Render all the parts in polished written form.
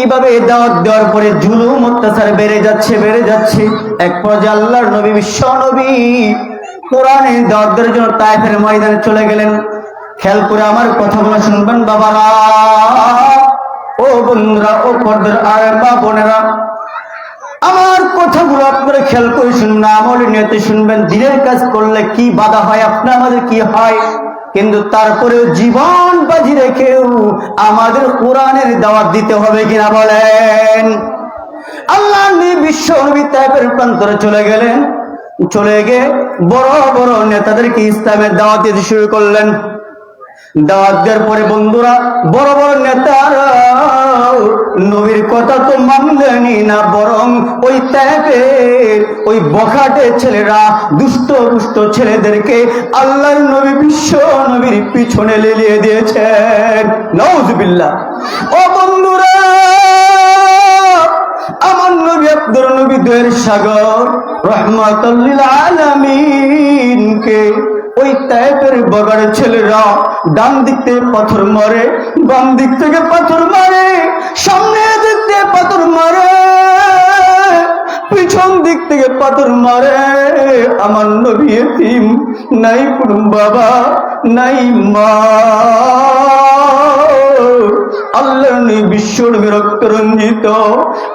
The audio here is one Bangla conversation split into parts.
এইভাবে দাওয়াত দেওয়ার পরে জুলুম অত্যাচার বেড়ে যাচ্ছে। এক পর্যায়ে আল্লাহর নবী বিশ্ব নবী কোরআনের দাওয়াত দেওয়ার জন্য তায়েফের ময়দানে চলে গেলেন। খেয়াল করে আমার কথাগুলো শুনবেন বাবারা, ও বন্ধুরা, ও পর্দার আর মা বোনেরা, আমার কথাগুলো আপনারা খেয়াল করে শুনবেন, আমলের নিয়তে শুনবেন। দিনের কাজ করলে কি বাধা হয়, আমাদের কি হয়, কিন্তু তারপরেও জীবন বাজি রেখেও আমাদের কোরআনের দাওয়াত দিতে হবে কিনা বলেন। আল্লাহ বিশ্ব নবী তায়েফের প্রান্তরে চলে গেলেন। চলে গিয়ে বড় বড় নেতাদেরকে ইসলামের দাওয়াত দিতে শুরু করলেন। দাওয়াত দেওয়ার পরে বন্ধুরা, বড় বড় নেতারা নবীর কথা তো মানলেনই না, বরং ওই তায়েফের ওই বখাটে ছেলেরা, দুষ্ট ছেলেদেরকে আল্লাহর নবী বিশ্ব নবীর পিছনে লেলিয়ে দিয়েছেন। নাউজুবিল্লাহ। ও বন্ধুরা, আমার নবী আপনার নবী দয়ার সাগর রহমাতুল লিল আলামিনকে ওই তায়েফের বগাড়ে ছেলেরা ডান দিক থেকে পাথর মারে, বাম দিক থেকে পাথর মারে, সামনে দিক থেকে পাথর মারে, পিছন দিক থেকে পাথর মারে। আমার নবী এতিম, নাই কোনো বাবা, নাই মা। আল্লাহর নবী বিশ্ব নবী রক্ত রঞ্জিত।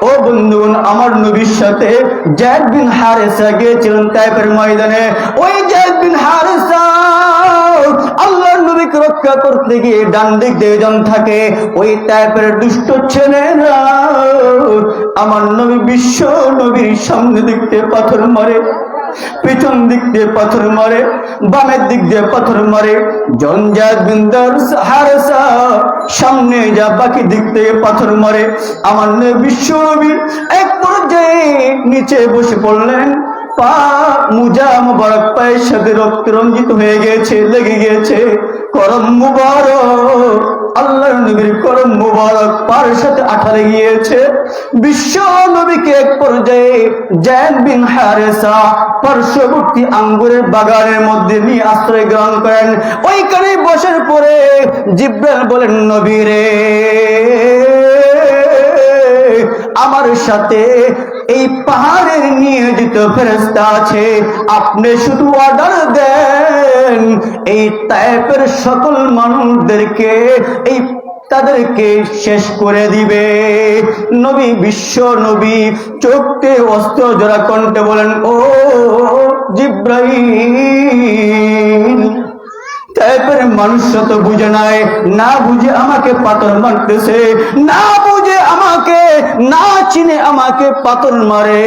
ও বন্ধুগণ, আমার নবীর সাথে যায়েদ বিন হারেসা গিয়েছিলেন তায়েফের ময়দানে। ওই যায়েদ বিন হারেসা আল্লাহর নবীকে রক্ষা করতে গিয়ে ডান দিক দিয়ে জন থাকে। ওই তায়েফের দুষ্ট ছেলেরা আমার নবী বিশ্ব নবীর সামনে দিক দিয়ে পাথর মারে, পিছন দিক দিয়ে পাথর মারে, বামের দিক দিয়ে পাথর মারে। যায়েদ বিন হারেসা সামনে যা, বাকি দিক থেকে পাথর মারে। আমার নবী বিশ্ব নবী এক পর্যায়ে নিচে বসে পড়লেন। পা মুজা মুবারক পায়ের সাথে রক্ত রঞ্জিত হয়ে গিয়েছে, লেগে গিয়েছে। করম মুবারক, আল্লাহর নবীর করম মুবারক পায়ের সাথে আঠা লেগে গিয়েছে। বিশ্ব নবীকে এক পর্যায়ে যায়েদ বিন হারেসা পার্শ্ববর্তী আঙ্গুরের বাগানের মধ্যে নিয়ে আশ্রয় গ্রহণ করেন। ওইখানে বসার পরে জিব্রাইল বলেন, নবী রে, আমার সাথে এই পাহাড়ের নিয়োজিত ফেরেশতা আছে, আপনি শুধু অর্ডার দেন এই তায়েফের সকল মানুষদেরকে তাদেরকে শেষ করে দিবে। নবী বিশ্ব নবী চোখে অস্ত্র জোড়া কণ্ঠে বলেন, ও জিব্রাইল, তায়েফের মানুষ তো বুঝে নাই, না বুঝে আমাকে পাথর মারতেছে, না বুঝে আমাকে, না চিনে আমাকে পাথর মারে,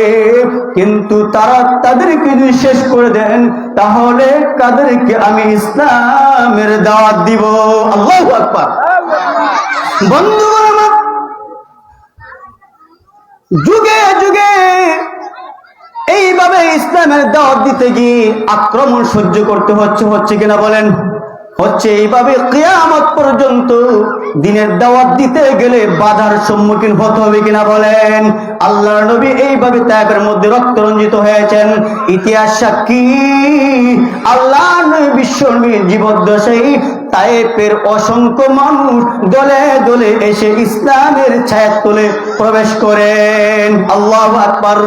কিন্তু তারা তাদেরকে যদি শেষ করে দেন তাহলে তাদেরকে আমি ইসলামের দাওয়াত দিব। আল্লাহু আকবার। বন্ধুগণ আমার, যুগে যুগে এইভাবে ইসলামের দাওয়াত দিতে গিয়ে আক্রমণ সহ্য করতে হচ্ছে কিনা বলেন? হচ্ছে। এইভাবে কিয়ামত পর্যন্ত দিনের দাওয়াত দিতে গেলে বাধার সম্মুখীন হতে হবে কিনা বলেন? আল্লাহর নবী এইভাবে তায়েফের মধ্যে রক্ত রঞ্জিত হয়েছেন। ইতিহাস সাক্ষী, আল্লাহর নবী বিশ্ব নবীর জীবদ্দশায় তায়েফের অসংখ্য মানুষ দলে দলে এসে ইসলামের ছায়ার তলে প্রবেশ করেন। আল্লাহু আকবার।